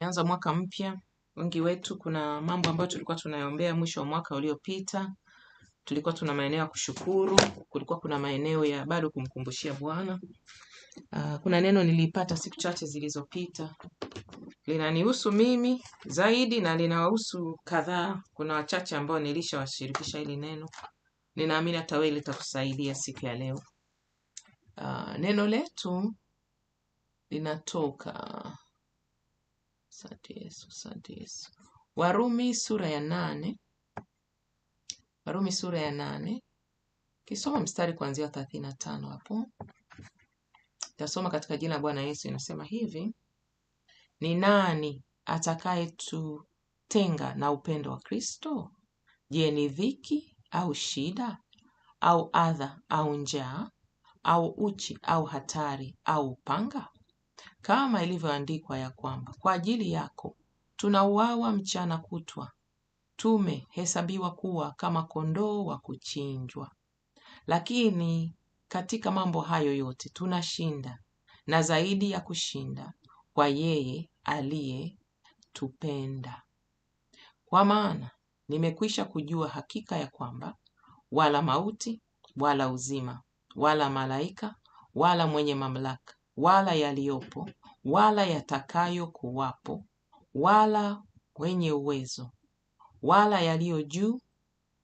Tumeanza mwaka mpya. Wengi wetu kuna mambo ambayo tulikuwa tunayaombea mwisho wa mwaka uliopita. Tulikuwa tuna maeneo ya kushukuru, kulikuwa kuna maeneo ya bado kumkumbushia Bwana. Kuna neno nilipata siku chache zilizopita. Linanihusu mimi zaidi na linawahusu kadhaa. Kuna wachache ambao nilishawashirikisha hili neno. Ninaamini hata wewe litakusaidia siku ya leo. Neno letu linatoka Asante Yesu. Warumi sura ya 8. Warumi sura ya 8. Kisoma mstari kuanzia 35 hapo. Tasoma katika jina la Bwana Yesu. Inasema hivi: ni nani atakayetutenga na upendo wa Kristo? Je, ni dhiki au shida au adha au njaa au uchi au hatari au upanga? Kama ilivyoandikwa ya kwamba kwa ajili yako tunauawa mchana kutwa, tumehesabiwa kuwa kama kondoo wa kuchinjwa. Lakini katika mambo hayo yote tunashinda, na zaidi ya kushinda, kwa yeye aliyetupenda. Kwa maana nimekwisha kujua hakika ya kwamba wala mauti, wala uzima, wala malaika, wala mwenye mamlaka, wala yaliyopo, wala yatakayo kuwapo, wala wenye uwezo, wala yaliyo juu,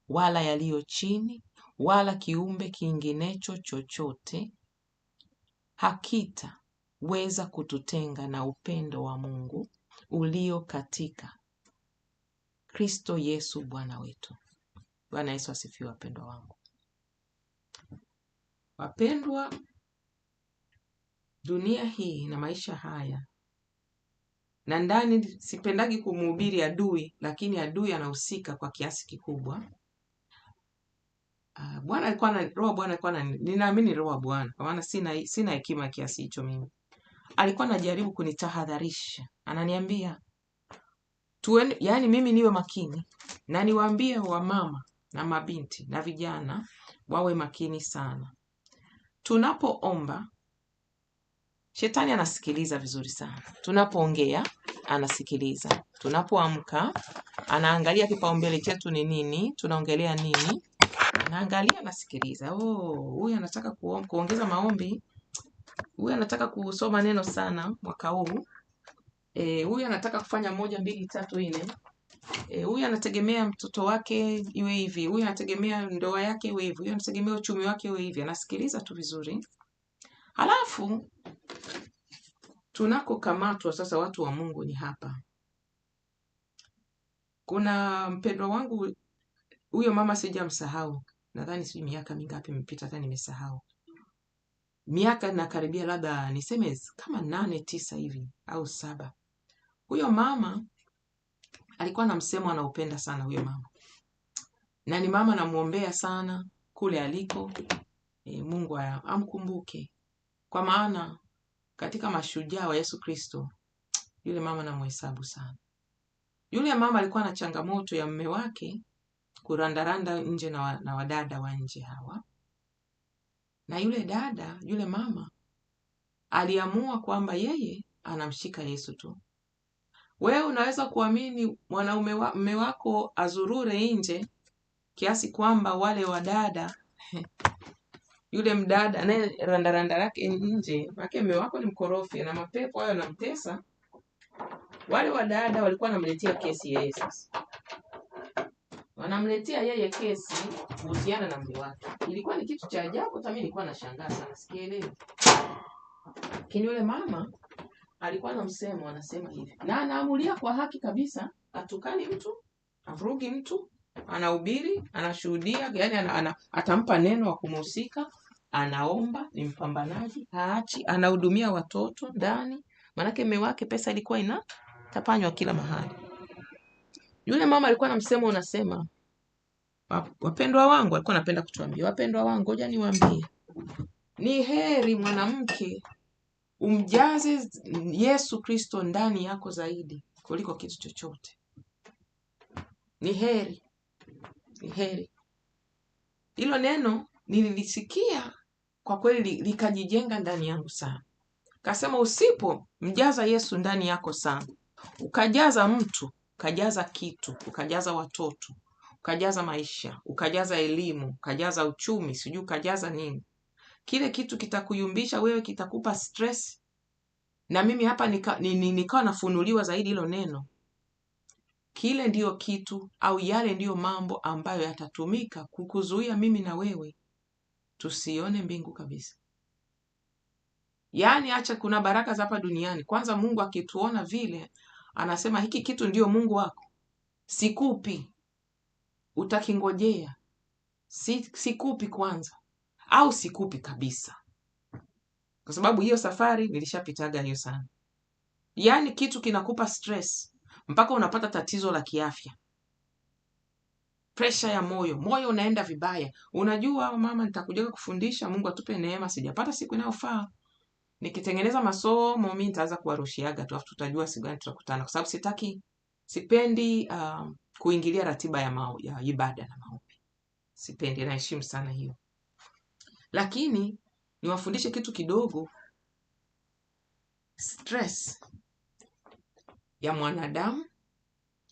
wala yaliyo chini, wala kiumbe kinginecho chochote hakitaweza kututenga na upendo wa Mungu ulio katika Kristo Yesu Bwana wetu. Bwana Yesu asifiwe, wapendwa wangu. Wapendwa, dunia hii na maisha haya, na ndani sipendagi kumhubiri adui, lakini adui anahusika kwa kiasi kikubwa. Bwana alikuwa na roho, Bwana alikuwa na, ninaamini roho wa Bwana, kwa maana sina hekima kiasi hicho mimi. Alikuwa anajaribu kunitahadharisha. Ananiambia yani mimi niwe makini, na niwaambie wamama na mabinti na vijana wawe makini sana. Tunapoomba, Shetani anasikiliza vizuri sana. Tunapoongea anasikiliza. Tunapoamka anaangalia kipaumbele chetu ni nini, tunaongelea nini. Anaangalia, anasikiliza. Huyu anataka kuongeza maombi. Huyu anataka kusoma neno sana mwaka huu. Huyu anataka kufanya 1 2 3 4. Huyu anategemea mtoto wake iwe hivi. Huyu anategemea ndoa yake iwe hivi. Huyu anategemea uchumi wake iwe hivi. Anasikiliza tu vizuri. Halafu tunakokamatwa sasa, watu wa Mungu, ni hapa. Kuna mpendwa wangu, huyo mama sijamsahau. Nadhani sijui miaka mingapi imepita, hata nimesahau. Miaka nakaribia labda niseme kama 8 9 hivi au 7. Huyo mama alikuwa na msemo anaupenda sana huyo mama. Na ni mama namuombea sana kule aliko. Mungu amkumbuke. Kwa maana katika mashujaa wa Yesu Kristo, yule mama namhesabu sana. Yule mama alikuwa na changamoto ya mume wake kurandaranda nje na wadada wa nje hawa. Na yule mama aliamua kwamba yeye anamshika Yesu tu. Wewe unaweza kuamini mume wako azurure nje kiasi kwamba wale wadada yule mdada naye randaranda lake nje, wake mume wako ni mkorofi na mapepo hayo yanamtesa. Wale wadada walikuwa wanamletea kesi yeye sasa. Wanamletea yeye kesi kuhusiana na mume wake. Ilikuwa ni kitu cha ajabu, hata mimi nilikuwa nashangaa sana, sikielewi. Lakini yule mama alikuwa na msemo, anasema hivi. Na anaamulia kwa haki kabisa, atukani mtu, avurugi mtu, anahubiri, anashuhudia, yani atampa neno wa kumhusika, anaomba, ni mpambanaji, haachi, anahudumia watoto ndani. Manake mume wake pesa ilikuwa inatapanywa kila mahali. Yule mama alikuwa na msemo unasema, wapendwa wangu, alikuwa anapenda kutuambia, wapendwa wangu, ngoja niwaambie, ni heri mwanamke umjaze Yesu Kristo ndani yako zaidi kuliko kitu chochote. Ni heri. Ni heri. Hilo neno nililisikia kwa kweli likajijenga ndani yangu sana. Kasema usipo mjaza Yesu ndani yako sana, Ukajaza mtu, ukajaza kitu, ukajaza watoto, ukajaza maisha, ukajaza elimu, ukajaza uchumi, sijui ukajaza nini. Kile kitu kitakuyumbisha wewe, kitakupa stress. Na mimi hapa nikawa nafunuliwa zaidi hilo neno. Kile ndiyo kitu au yale ndiyo mambo ambayo yatatumika kukuzuia mimi na wewe tusione mbingu kabisa. Yaani acha, kuna baraka za hapa duniani. Kwanza Mungu akituona vile, anasema hiki kitu ndiyo Mungu wako. Sikupi, utakingojea. Sikupi kwanza, au sikupi kabisa. Kwa sababu hiyo safari nilishapitaga hiyo sana. Yaani kitu kinakupa stress mpaka unapata tatizo la kiafya. Pressure ya moyo unaenda vibaya. Unajua mama, nitakuja kufundisha, Mungu atupe neema, sijapata siku inayofaa. Nikitengeneza masomo mimi nitaanza kuwarushiaga tu, afu tutajua siku gani tutakutana, kwa sababu sipendi kuingilia ratiba ya ibada na maombi. Sipendi, naheshimu sana hiyo. Lakini niwafundishe kitu kidogo. Stress ya mwanadamu,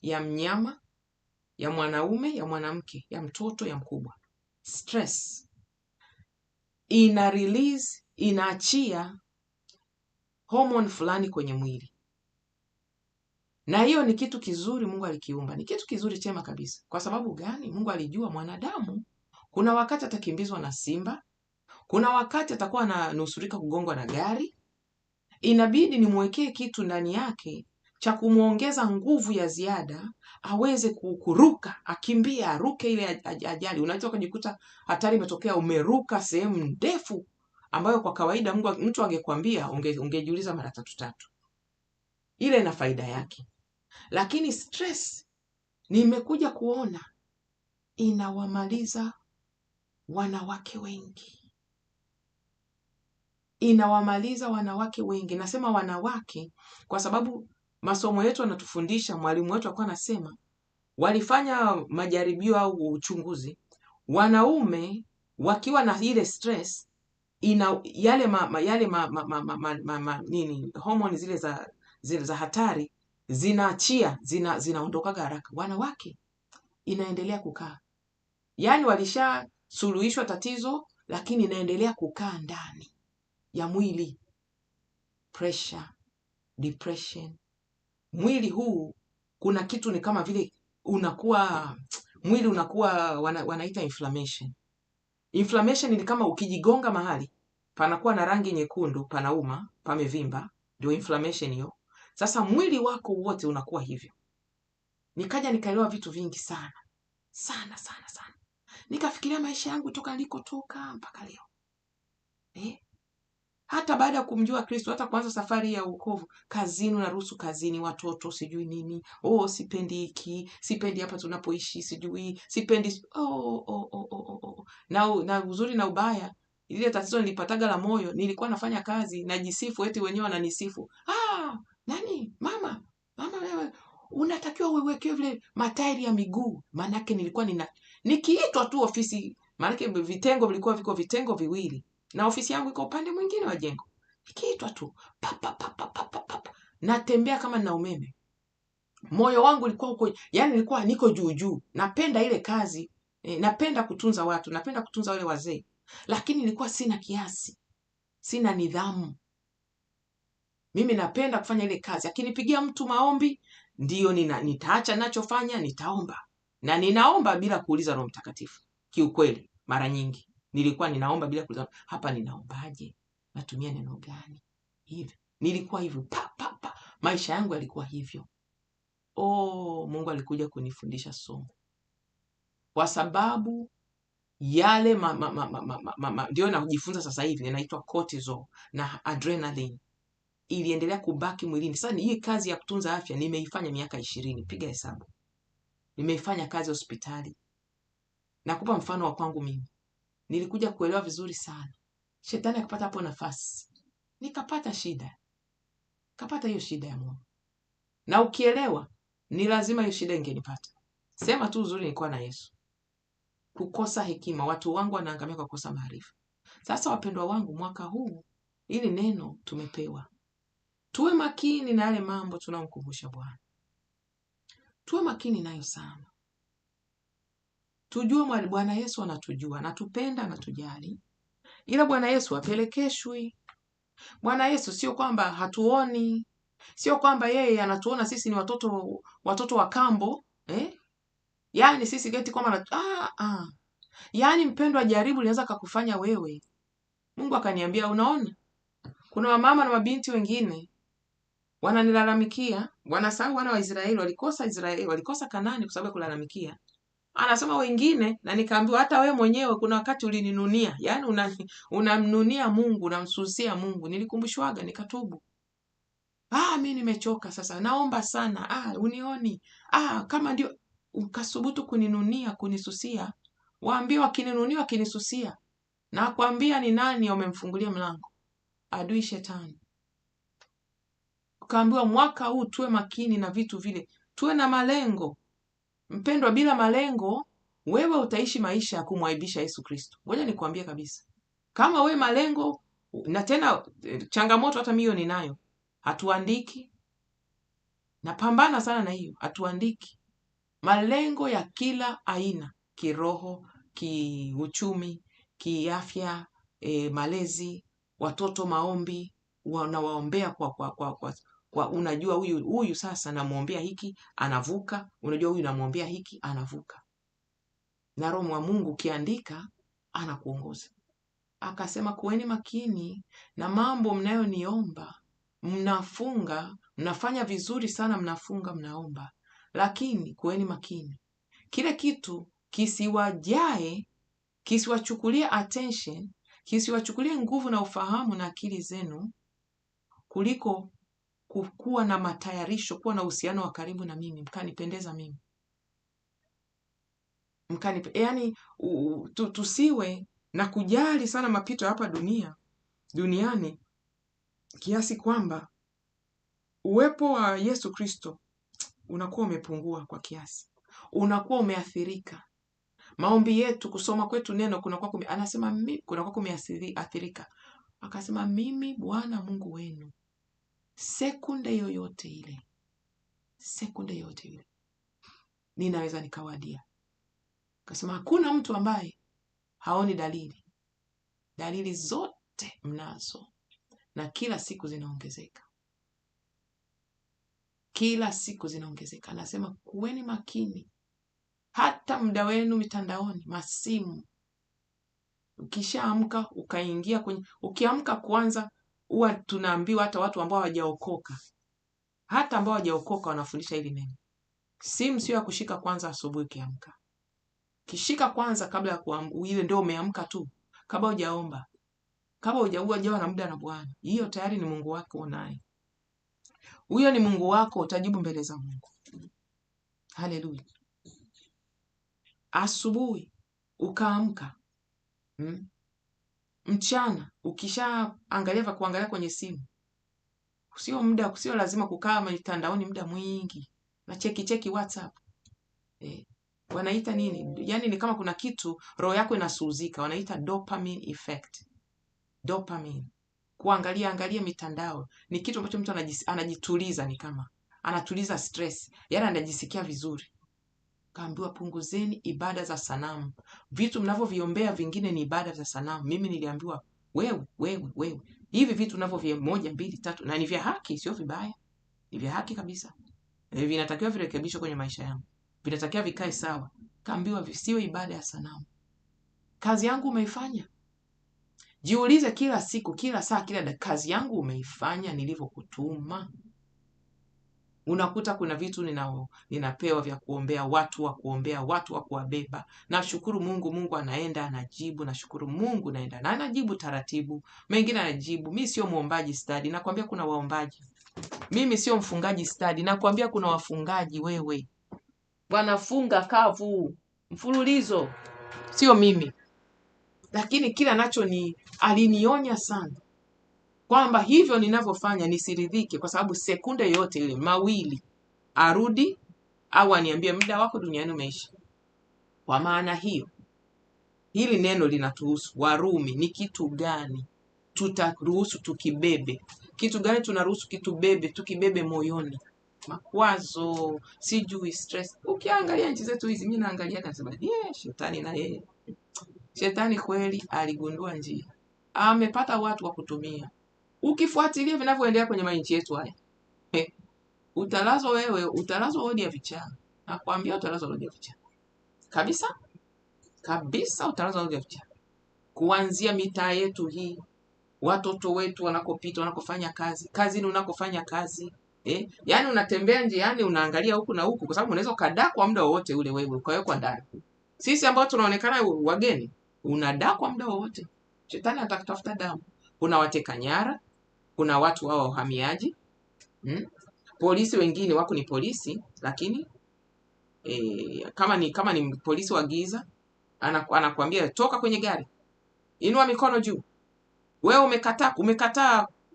ya mnyama, ya mwanaume, ya mwanamke, ya mtoto, ya mkubwa. Stress ina release, inaachia hormone fulani kwenye mwili. Na hiyo ni kitu kizuri Mungu alikiumba. Ni kitu kizuri chema kabisa. Kwa sababu gani? Mungu alijua mwanadamu kuna wakati atakimbizwa na simba, kuna wakati atakuwa ananusurika kugongwa na gari. Inabidi nimwekee kitu ndani yake cha kumuongeza nguvu ya ziada, aweze kuruka, akimbie, aruke ile ajali. Unaweza kujikuta hatari imetokea, umeruka sehemu ndefu ambayo kwa kawaida mtu angekwambia ungejiuliza mara 3. Ile ina faida yake. Lakini stress nimekuja kuona inawamaliza wanawake wengi. Inawamaliza wanawake wengi. Nasema wanawake kwa sababu masomo yetu yanatufundisha, mwalimu wetu alikuwa anasema walifanya majaribio au uchunguzi, wanaume wakiwa na ile stress hormone zile za hatari zinaachia, zinaondoka haraka. Wanawake inaendelea kukaa. Yaani walishasuluhishwa tatizo, lakini inaendelea kukaa ndani ya mwili. Pressure, depression. Mwili huu kuna kitu ni kama vile mwili unakuwa wanaita inflammation. Inflammation ni kama ukijigonga mahali panakuwa na rangi nyekundu, panauma, pamevimba, ndio inflammation hiyo. Sasa mwili wako wote unakuwa hivyo. Nikaja nikaelewa vitu vingi sana. Sana. Nikafikiria maisha yangu toka nilikotoka mpaka leo. Hata baada ya kumjua Kristo, hata kuanza safari ya wokovu, kazini unaruhusu kazini, watoto sijui nini. Sipendi hiki, sipendi hapa tunapoishi, sijui, sipendi. Na uzuri na ubaya, ile tatizo nilipataga la moyo, nilikuwa nafanya kazi, najisifu, eti wenyewe wananisifu. Nani? Mama wewe unatakiwa uweke vile matairi ya miguu. Manake nilikuwa nikiitwa tu ofisi, manake vitengo vilikuwa viko vitengo viwili. Na ofisi yangu iko upande mwingine wa jengo. Nikiitwa tu natembea kama nina umeme. Moyo wangu ulikuwa uko, yani nilikuwa niko juu. Napenda ile kazi, napenda kutunza watu, napenda kutunza wale wazee. Lakini nilikuwa sina kiasi. Sina nidhamu. Mimi napenda kufanya ile kazi. Akinipigia mtu maombi, ndio nitaacha ninachofanya, nitaomba. Na ninaomba bila kuuliza Roho Mtakatifu. Kiukweli, mara nyingi nilikuwa ninaomba bila kuuliza, hapa ninaombaje? Natumia neno gani? Hivi. Nilikuwa hivyo. Maisha yangu yalikuwa hivyo. Mungu alikuja kunifundisha somo. Kwa sababu yale ndio najifunza sasa hivi, inaitwa cortisol na adrenaline. Iliendelea kubaki mwilini. Sasa hii kazi ya kutunza afya nimeifanya miaka 20, piga hesabu. Nimeifanya kazi hospitali. Nakupa mfano wa kwangu mimi. Nilikuja kuelewa vizuri sana. Shetani akapata hapo nafasi. Nikapata shida. Kapata hiyo shida ya moyo. Na ukielewa, ni lazima hiyo shida ingenipata. Sema tu uzuri nilikuwa na Yesu. Kukosa hekima, watu wangu wanaangamia kwa kukosa maarifa. Sasa wapendwa wangu, mwaka huu ili neno tumepewa. Tuwe makini na yale mambo tunamkumbusha Bwana. Tuwe makini nayo sana. Tujue Bwana Yesu anatujua, anatupenda, anatujali. Ila Bwana Yesu apelekeshwi. Bwana Yesu sio kwamba hatuoni, sio kwamba yeye anatuona sisi ni watoto wa kambo, Yaani sisi geti kwamba yaani mpendwa, jaribu linaweza kukufanya wewe. Mungu akaniambia, unaona? Kuna wamama na mabinti wengine wananilalamikia, wanasahau wana wa Israeli walikosa Kanaani kwa sababu ya kulalamikia. Anasema wengine, na nikaambiwa hata wewe mwenyewe kuna wakati ulininunia. Yaani unamnunia Mungu, unamsusia Mungu. Nilikumbushwaga nikatubu. Mimi nimechoka sasa. Naomba sana. Unioni. Kama ndio ukasubutu kuninunia, kunisusia, waambie wakininunia, wakinisusia. Na kuambia ni nani wamemfungulia mlango? Adui Shetani. Ukaambiwa mwaka huu tuwe makini na vitu vile. Tuwe na malengo. Mpendwa, bila malengo wewe utaishi maisha ya kumwaibisha Yesu Kristo. Ngoja nikwambie kabisa. Kama wewe malengo, na tena changamoto hata mimi ninayo. Hatuandiki. Napambana sana na hiyo. Hatuandiki. Malengo ya kila aina, kiroho, kiuchumi, kiafya, malezi, watoto, maombi, unawaombea kwa unajua huyu sasa namuombea hiki anavuka, unajua huyu namuombea hiki anavuka. Na Roho wa Mungu kiandika anakuongoza. Akasema kuweni makini na mambo mnayoniomba. Mnafunga, mnafanya vizuri sana, mnafunga, mnaomba. Lakini kuweni makini. Kile kitu kisiwajae, kisiwachukulie attention, kisiwachukulie nguvu na ufahamu na akili zenu, kuliko kuwa na matayarisho, kuwa na uhusiano wa karibu na mimi, mkanipendeza mimi. Yaani tusiwe na kujali sana mapito hapa duniani kiasi kwamba uwepo wa Yesu Kristo unakuwa umepungua kwa kiasi. Unakuwa umeathirika. Maombi yetu, kusoma kwetu neno kunakuwa kumeathirika. Akasema mimi Bwana Mungu wenu. Sekunde yoyote ile ninaweza nikawadia. Akasema hakuna mtu ambaye haoni dalili. Dalili zote mnazo, na kila siku zinaongezeka. Anasema kuweni makini. Hata muda wenu mitandaoni, masimu. Ukishaamka ukaingia ukiamka kwanza, huwa tunaambiwa hata watu ambao hawajaokoka, wanafundisha hili neno. Simu sio ya kushika kwanza asubuhi ukiamka. Kishika kwanza kabla ya kuamka, ile ndio umeamka tu. Kabla hujaomba, kabla hujawa na muda na Bwana. Hiyo tayari ni Mungu wako unaye. Huyo ni Mungu wako, utajibu mbele za Mungu. Haleluya. Asubuhi ukaamka, mchana kuangalia kwenye simu. Sio lazima kukaa mitandaoni muda mwingi na cheki WhatsApp. Wanaita nini? Yaani ni kama kuna kitu roho yako inasuuzika, wanaita dopamine effect. Dopamine. Kuangalia mitandao ni kitu ambacho mtu anajituliza, ni kama anatuliza stress, yaani anajisikia vizuri. Kaambiwa punguzeni ibada za sanamu. Vitu mnavyoviombea vingine ni ibada za sanamu. Mimi niliambiwa wewe hivi vitu mnavyovia 1 2 3 na ni vya haki, sio vibaya. Ni vya haki kabisa. Vinatakiwa virekebishwe kwenye maisha yangu. Vinatakiwa vikae sawa. Kaambiwa visiwe ibada ya sanamu. Kazi yangu umeifanya? Jiulize kila siku, kila saa, kila dakika, kazi yangu umeifanya nilivyokutuma? Unakuta kuna vitu ninapewa vya kuombea, watu wa kuwabeba. Nashukuru Mungu anaenda anajibu. Nashukuru Mungu naenda na anajibu taratibu. Mengine anajibu. Mimi sio muombaji stadi. Nakwambia kuna waombaji. Mimi sio mfungaji stadi. Nakwambia kuna wafungaji wewe. Wanafunga kavu mfululizo. Sio mimi. Lakini kila nacho alinionya sana kwamba hivyo ninavyofanya nisiridhike, kwa sababu sekunde yote ile mawili arudi au aniambie muda wako duniani umeisha. Kwa maana hiyo, hili neno linatuhusu. Warumi, ni kitu gani tutaruhusu tukibebe? Kitu gani tunaruhusu kitubebe, tukibebe moyoni? Makwazo, sijui stress. Ukiangalia nchi zetu hizi, mimi naangalia nasema, shetani na yeye. Shetani kweli aligundua njia. Amepata watu wa kutumia. Ukifuatilia vinavyoendelea kwenye manchi yetu haya, utalazwa wodi ya vichaa. Nakwambia utalazwa wodi ya vichaa. Kabisa utalazwa wodi ya vichaa. Kuanzia mitaa yetu hii, watoto wetu wanakopita, wanakofanya kazi, kazini unakofanya kazi, yani unatembea njiani unaangalia huku na huku, kwa sababu unaweza kadakwa muda wowote ule wewe ukawekwa ndani. Sisi ambao tunaonekana wageni, unadakwa muda wowote. Shetani atakutafuta damu. Kuna wateka nyara, kuna watu wao wahamiaji, polisi wengine wako ni polisi, lakini kama ni polisi wa giza, anakuambia toka kwenye gari, inua mikono juu. Wewe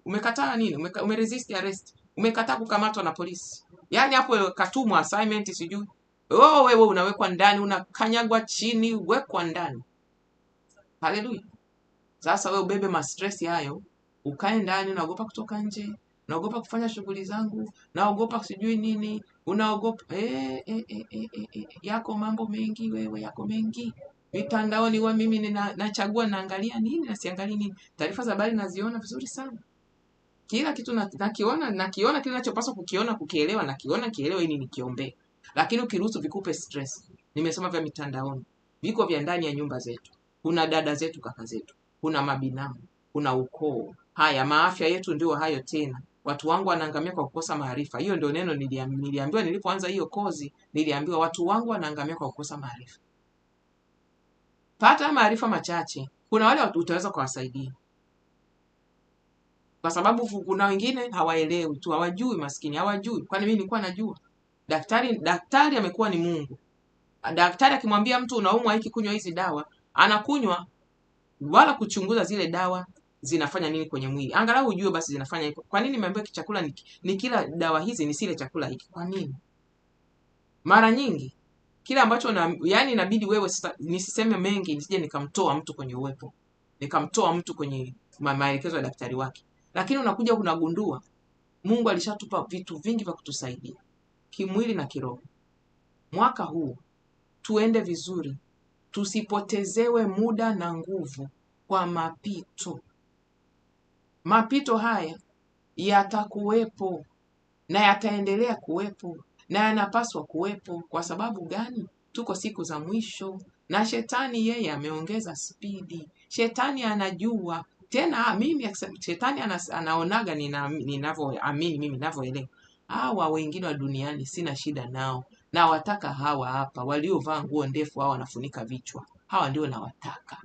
umekataa nini? Umeresist arrest. Umekataa kukamatwa na polisi. Yaani hapo katumwa assignment sijui. Wewe unawekwa ndani, unakanyagwa chini, wekwa ndani. Haleluya. Sasa wewe ubebe ma stress hayo, ukae ndani, unaogopa kutoka nje, unaogopa kufanya shughuli zangu, unaogopa sijui nini, unaogopa yako mambo mengi wewe, yako mengi. Mitandaoni mimi nachagua naangalia nini na siangalia nini. Taarifa za habari naziona vizuri sana. Kila kitu nakiona kile ninachopaswa kukielewa, nakiona kielewe ili nikiombe. Lakini ukiruhusu vikupe stress. Nimesoma vya mitandaoni. Viko vya ndani ya nyumba zetu. Kuna dada zetu, kaka zetu. Kuna mabinamu, kuna ukoo. Haya maafya yetu ndio hayo tena. Watu wangu wanaangamia kwa kukosa maarifa. Hiyo ndio neno niliambiwa nilipoanza hiyo kozi, niliambiwa watu wangu wanaangamia kwa kukosa maarifa. Pata maarifa machache. Kuna wale watu utaweza kuwasaidia. Kwa sababu kuna wengine hawaelewi tu, hawajui, maskini hawajui. Kwani mimi nilikuwa najua. Daktari amekuwa ni Mungu. Daktari akimwambia mtu unaumwa hiki, kunywa hizi dawa, anakunywa wala kuchunguza zile dawa zinafanya nini kwenye mwili. Angalau ujue basi zinafanya hivyo. Kwa nini nimeambiwa chakula ni kila dawa hizi nisile chakula hiki? Kwa nini? Mara nyingi kile ambacho yani inabidi wewe nisiseme mengi nisije nikamtoa mtu kwenye uwepo. Nikamtoa mtu kwenye maelekezo ya daktari wake. Lakini unakuja kunagundua Mungu alishatupa vitu vingi vya kutusaidia kimwili na kiroho. Mwaka huu tuende vizuri. Tusipotezewe muda na nguvu kwa mapito. Mapito haya yatakuwepo na yataendelea kuwepo na yanapaswa kuwepo. Kwa sababu gani? Tuko siku za mwisho na shetani yeye ameongeza spidi. Shetani anajua tena shetani anaonaga ninavyoamini mimi ninavyoelewa. Hawa wengine wa duniani sina shida nao. Na wataka hawa hapa waliovaa nguo ndefu, hawa wanafunika vichwa. Hawa ndio nawataka.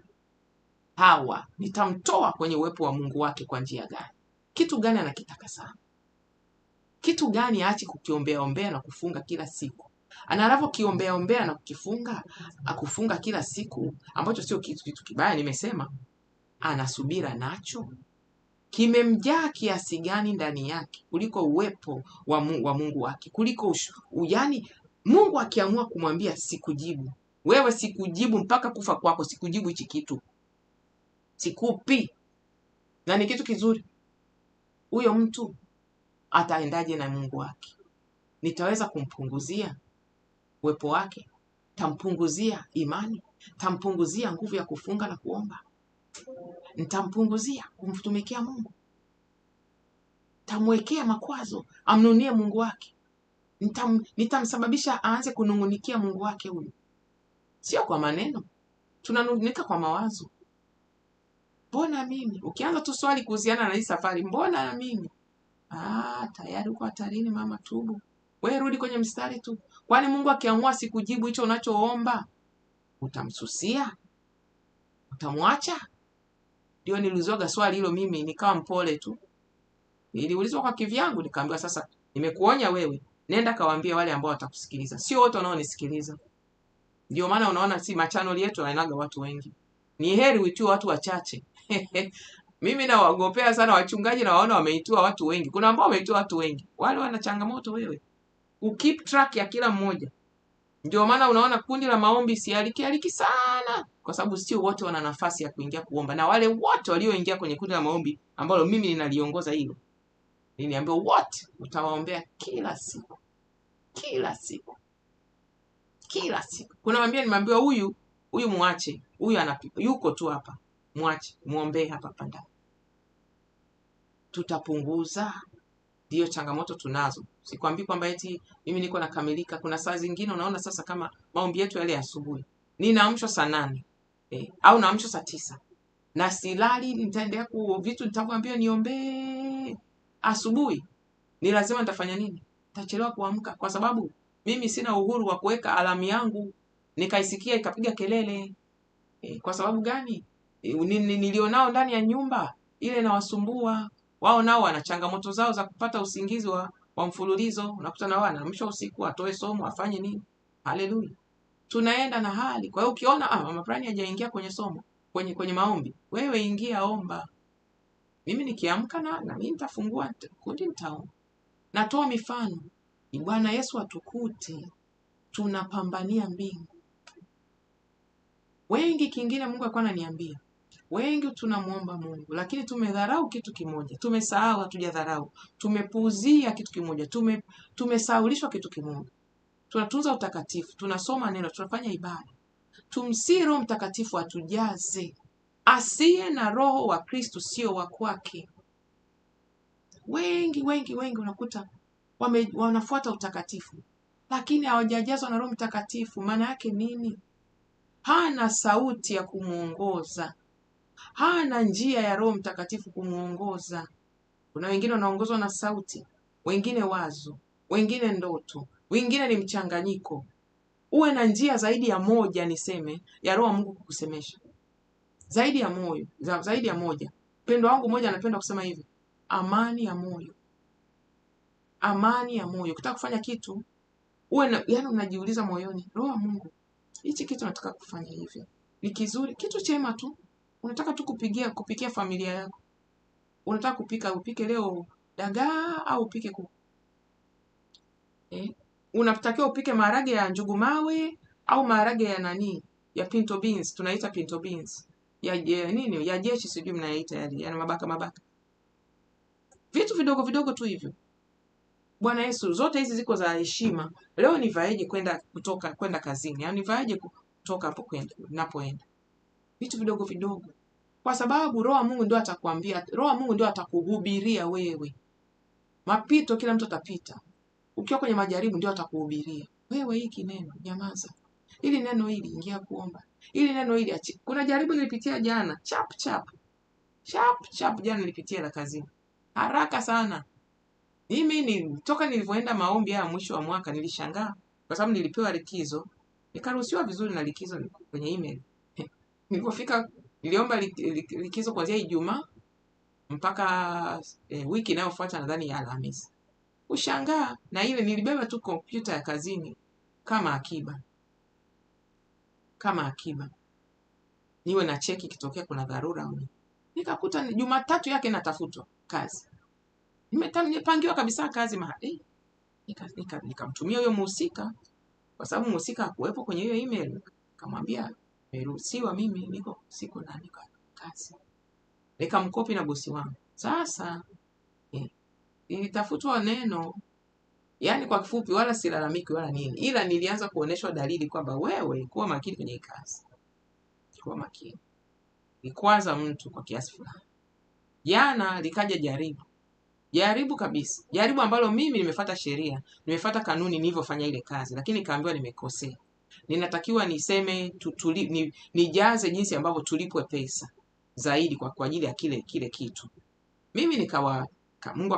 Hawa nitamtoa kwenye uwepo wa Mungu wake kwa njia gani? Kitu gani anakitaka sana? Kitu gani aache kukiombea na kufunga kila siku? Anapokiombea na kufunga kila siku, ambacho sio kitu kibaya nimesema, anasubira nacho. Kimemjaa kiasi gani ndani yake kuliko uwepo wa Mungu wake, kuliko yani Mungu akiamua kumwambia sikujibu, wewe sikujibu mpaka kufa kwako, sikujibu hichi kitu, sikupi, na ni kitu kizuri, huyo mtu ataendaje na Mungu wake? Nitaweza kumpunguzia uwepo wake? Tampunguzia imani? Tampunguzia nguvu ya kufunga na kuomba? Nitampunguzia kumtumikia Mungu? Tamwekea makwazo amnunie Mungu wake? Nitamsababisha aanze kunungunikia Mungu wake huyu? Sio kwa maneno, tunanungunika kwa mawazo. Mbona mimi? Ukianza tu swali kuhusiana na hii safari, mbona mimi? Tayari uko hatarini mama, tubu. Wewe rudi kwenye mstari tu. Kwani Mungu akiamua sikujibu hicho unachoomba, utamsusia? Utamwacha? Ndio niliulizoga swali hilo mimi, nikawa mpole tu. Niliulizwa kwa kivyangu, nikaambiwa sasa nimekuonya wewe, nenda kawaambie wale ambao watakusikiliza. Sio wote wanaonisikiliza. Ndio maana unaona si machannel yetu hainaga watu wengi. Ni heri uitue watu wachache. Mimi nawaogopea sana wachungaji na waona wameitiwa watu wengi. Kuna ambao wameitiwa watu wengi. Wale wana changamoto wewe. Keep track ya kila mmoja. Ndio maana unaona kundi la maombi si aliki sana, kwa sababu sio wote wana nafasi ya kuingia kuomba. Na wale wote walioingia kwenye kundi la maombi ambalo mimi ninaliongoza hilo, Niliambiwa wote utawaombea kila siku, kila siku, kila siku. Kuna nimeambiwa huyu muache, huyu yuko tu hapa, muache muombee hapa pandani, tutapunguza. Ndio changamoto tunazo. Sikwambii kwamba eti mimi niko nakamilika. Kuna saa zingine unaona sasa kama maombi yetu yale asubuhi. Ninaamshwa saa 8 au naamshwa saa 9. Na silali, nitaendelea vitu nitakwambia niombee asubuhi. Ni lazima nitafanya nini? Nitachelewa kuamka kwa sababu mimi sina uhuru wa kuweka alamu yangu nikaisikia ikapiga kelele. Kwa sababu gani? Nilionao ndani ya nyumba ile inawasumbua. Wao nao wana changamoto zao za kupata usingizi wa mfululizo. Unakuta na wanaamshwa usiku, atoe somo, afanye nini? Haleluya. Tunaenda na hali. Kwa hiyo ukiona mama fulani hajaingia kwenye somo, kwenye maombi, wewe ingia, omba. Mimi nikiamka na mimi nitafungua kundi, nitaomba. Natoa mifano. Ni Bwana Yesu atukute tunapambania mbingu. Wengi kingine Mungu alikuwa ananiambia, wengi tunamuomba Mungu lakini tumedharau kitu kimoja. Tumesahau, hatujadharau. Tumepuuzia kitu kimoja. Tumesahaulishwa kitu kimoja. Tunatunza utakatifu, tunasoma neno, tunafanya ibada. Tumsihi Roho Mtakatifu atujaze. Asiye na Roho wa Kristo sio wa kwake. Wengi unakuta wanafuata utakatifu lakini hawajajazwa na Roho Mtakatifu. Maana yake nini? Hana sauti ya kumuongoza. Hana njia ya Roho Mtakatifu kumuongoza. Kuna wengine wanaongozwa na sauti, wengine wazo, wengine ndoto, wengine ni mchanganyiko. Uwe na njia zaidi ya moja, niseme, ya Roho Mungu kukusemesha. Zaidi ya moja. Pendo wangu mmoja anapenda kusema hivi, amani ya moyo. Amani ya moyo. Ukitaka kufanya kitu, yaani unajiuliza moyoni, Roho Mungu, hichi kitu nataka kufanya hivi. Ni kizuri, kitu chema tu. Unataka tu kupikia familia yako. Unataka upike leo dagaa au upike kuku. Unatakiwa upike maharage ya njugu mawe au maharage ya ya pinto beans, tunaita pinto beans. Ya jeshi sijui mnaita yale mabaka. Vitu vidogo tu hivyo. Bwana Yesu, zote hizi ziko za heshima. Leo nivaeje kwenda kazini? Yaani nivaeje kutoka hapo kwenda ninapoenda? Vitu vidogo. Kwa sababu Roho Mungu ndio atakwambia, Roho Mungu ndio atakuhubiria wewe. Mapito kila mtu atapita. Ukiwa kwenye majaribu ndio atakuhubiria. Wewe hiki neno nyamaza. Ili neno hili ingia kuomba. Ili neno hili kuna jaribu nilipitia jana, chap jana nilipitia la kazini. Haraka sana. Mimi toka nilivyoenda maombi ya mwisho wa mwaka nilishangaa kwa sababu nilipewa likizo. Nikaruhusiwa vizuri na likizo kwenye email. Nilipofika niliomba likizo kuanzia Ijumaa mpaka wiki inayofuata nadhani ya Alhamisi. Ushangaa na ile nilibeba tu kompyuta ya kazini kama akiba. Niwe na cheki kitokea kuna dharura. Nikakuta Jumatatu yake natafutwa kazi. Nimepangiwa kabisa kazi mahali. Nikamtumia huyo mhusika kwa sababu mhusika hakuwepo kwenye hiyo email. Nikamwambia nimeruhusiwa mimi niko siku nani kazi. Nikamkopi na bosi wangu. Sasa nilitafutwa neno, yaani kwa kifupi wala silalamiki wala nini. Ila nilianza kuoneshwa dalili kwamba wewe kuwa makini kwenye kazi. Kuwa makini. Nikwaza mtu kwa kiasi fulani. Jana likaja jaribu kabisa. Jaribu ambalo mimi nimefuata sheria, nimefuata kanuni nilivyofanya ile kazi, lakini nikaambiwa nimekosea. Ninatakiwa niseme nijaze jinsi ambavyo tulipwe pesa zaidi kwa ajili ya kile kitu. Mimi Mungu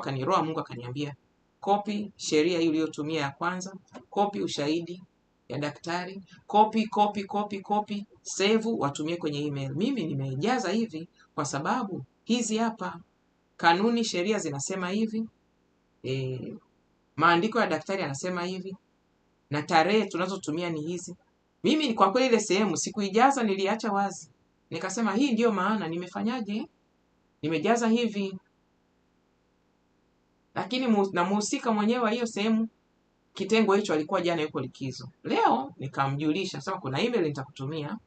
akaniambia copy sheria hiyo uliyotumia ya kwanza, copy ushahidi ya daktari, copy save watumie kwenye email. Mimi nimejaza hivi kwa sababu hizi hapa kanuni, sheria zinasema hivi, maandiko ya daktari yanasema hivi, na tarehe tunazotumia ni hizi. Mimi kwa kweli ile sehemu sikuijaza, niliacha wazi. Nikasema hii ndio maana nimefanyaje? Nimejaza hivi. Lakini na muhusika mwenyewe wa hiyo sehemu kitengo hicho alikuwa jana yuko likizo. Leo nikamjulisha, sema kuna email nitakutumia.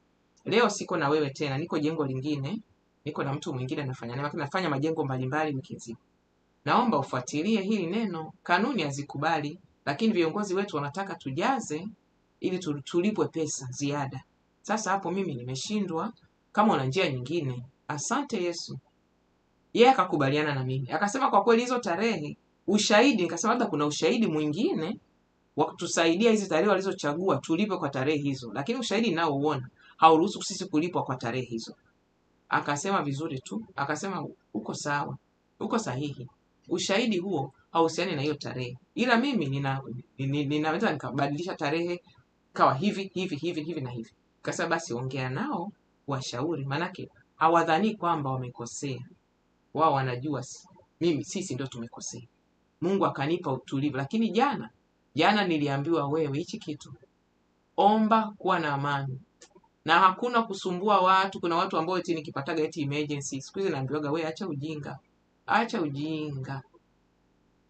Leo siko na wewe tena, niko jengo lingine. Niko na mtu mwingine nafanya majengo mbalimbali wiki nzima. naomba ufuatilie hili neno. Kanuni hazikubali, lakini viongozi wetu wanataka tujaze ili tulipwe pesa ziada. Sasa hapo mimi nimeshindwa. Kama una njia nyingine, asante Yesu. Yeye akakubaliana na mimi, akasema kwa kweli hizo tarehe ushahidi, nikasema labda kuna ushahidi mwingine wa kutusaidia hizi tarehe walizochagua tulipe kwa tarehe hizo, lakini ushahidi nao uona hauruhusu sisi kulipwa kwa tarehe hizo. Akasema vizuri tu, akasema uko sawa, uko sahihi, ushahidi huo hauhusiani na hiyo tarehe, ila mimi ninaweza nikabadilisha tarehe kawa hivi hivi hivi hivi na hivi. Akasema basi ongea nao, washauri, manake hawadhani kwamba wamekosea, wao wanajua sisi ndio tumekosea. Mungu akanipa utulivu. Lakini jana niliambiwa, wewe hichi kitu omba kuwa na amani na hakuna kusumbua watu. Kuna watu ambao eti nikipataga eti emergency, siku hizi naambiwaga, wewe acha ujinga,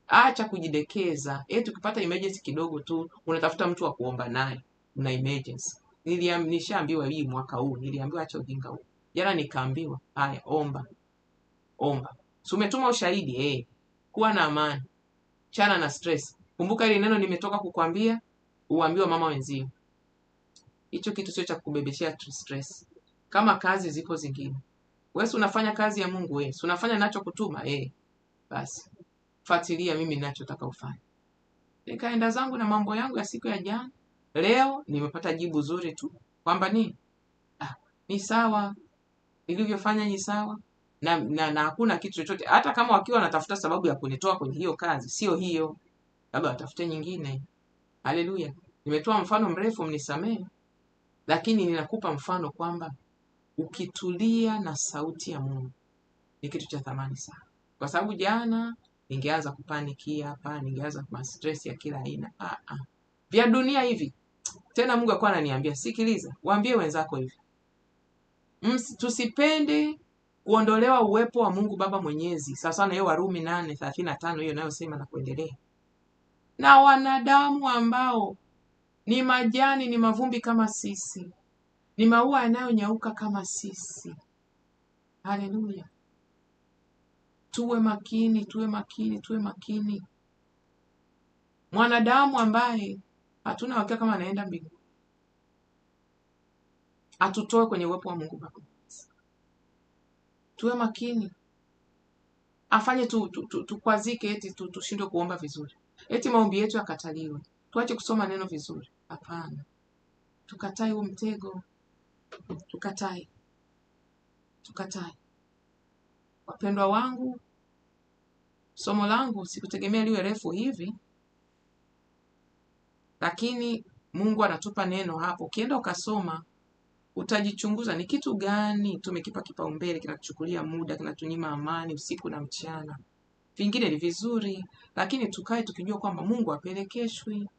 acha kujidekeza. Eti ukipata emergency kidogo tu unatafuta mtu wa kuomba naye, una emergency. Nishaambiwa hii mwaka huu, niliambiwa acha ujinga huu. Jana nikaambiwa haya, omba. Si umetuma ushahidi, kuwa na amani, chana na stress. Kumbuka ile neno nimetoka kukwambia, uambiwa mama wenzio. Hicho kitu sio cha kubebeshia stress. Kama kazi ziko zingine, wewe unafanya kazi ya Mungu, wewe unafanya nacho kutuma, basi fuatilia mimi ninachotaka ufanye. Nikaenda zangu na mambo yangu ya siku ya jana. Leo nimepata jibu zuri tu kwamba ni sawa, nilivyofanya ni sawa. Na hakuna kitu chochote, hata kama wakiwa wanatafuta sababu ya kunitoa kwenye hiyo kazi, sio hiyo, labda watafute nyingine. Haleluya. Nimetoa mfano mrefu, mnisamee, lakini ninakupa mfano kwamba ukitulia na sauti ya Mungu ni kitu cha thamani sana. Kwa sababu jana ningeanza kupanikia hapa, ningeanza kwa stress ya kila aina. Vya dunia hivi. Tena Mungu alikuwa ananiambia, sikiliza, waambie wenzako hivi, tusipende kuondolewa uwepo wa Mungu Baba Mwenyezi. Sasa na hiyo Warumi 8:35 hiyo inayosema na kuendelea, na wanadamu ambao ni majani, ni mavumbi kama sisi, ni maua yanayonyauka kama sisi. Haleluya. Tuwe makini. Mwanadamu ambaye hatuna hakika kama anaenda mbinguni, atutoe kwenye uwepo wa Mungu Baba. Tuwe makini. Afanye tukwazike eti tushindwe kuomba vizuri, eti maombi yetu yakataliwe, tuache kusoma neno vizuri. Hapana. Tukatae huo mtego. Tukatae. Wapendwa wangu, somo langu sikutegemea liwe refu hivi, lakini Mungu anatupa neno hapo. Ukienda ukasoma, utajichunguza ni kitu gani tumekipa kipaumbele, kinatuchukulia muda, kinatunyima amani usiku na mchana. Vingine ni vizuri, lakini tukae tukijua kwamba Mungu apelekeshwi.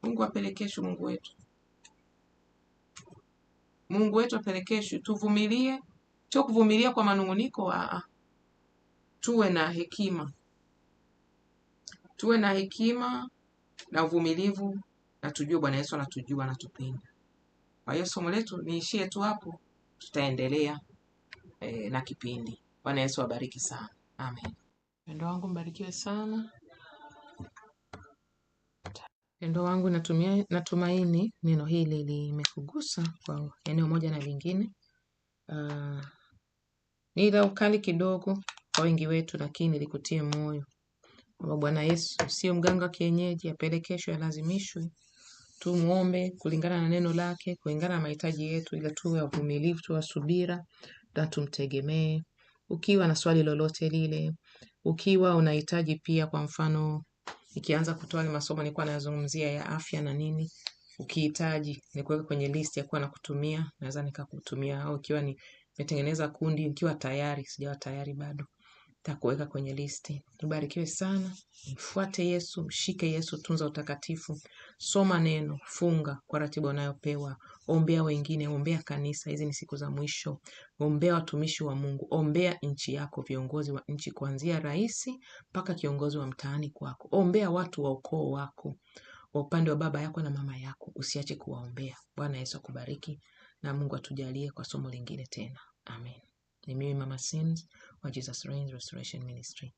Mungu apelekeshwi, Mungu wetu apelekeshwi. Tuvumilie, sio kuvumilia kwa manunguniko. Tuwe na hekima na uvumilivu, na tujue Bwana Yesu anatujua, anatupenda. Kwa hiyo somo letu niishie tu hapo, tutaendelea na kipindi. Bwana Yesu abariki sana. Amen. Pendo wangu mbarikiwe sana. Pendo wangu, natumaini neno hili limekugusa kwa eneo moja na lingine. Ni la ukali kidogo kwa wengi wetu, lakini likutie moyo kwamba Bwana Yesu sio mganga wa kienyeji, apelekeshwe, alazimishwe. Tumuombe kulingana na neno lake, kulingana na mahitaji yetu, ila tuwe wavumilivu, tuwe subira na tumtegemee. Ukiwa na swali lolote lile, ukiwa unahitaji pia, kwa mfano nikianza kutoa ni masomo nilikuwa nazungumzia ya afya na nini, ukihitaji nikuweka kwenye list ya kuwa nakutumia, naweza nikakutumia. Au ikiwa nimetengeneza kundi, nikiwa tayari, sijawa tayari bado, nitakuweka kwenye listi. Ubarikiwe sana. Mfuate Yesu, mshike Yesu, tunza utakatifu, soma neno, funga kwa ratiba unayopewa, ombea wengine, ombea kanisa. Hizi ni siku za mwisho. Ombea watumishi wa Mungu, ombea nchi yako, viongozi wa nchi, kuanzia rais mpaka kiongozi wa mtaani kwako. Ombea watu wa ukoo wako, wa upande wa baba yako na mama yako, usiache kuwaombea. Bwana Yesu akubariki na Mungu atujalie kwa somo lingine tena. Amen. Ni mimi Mama Sims wa Jesus Reigns Restoration Ministry.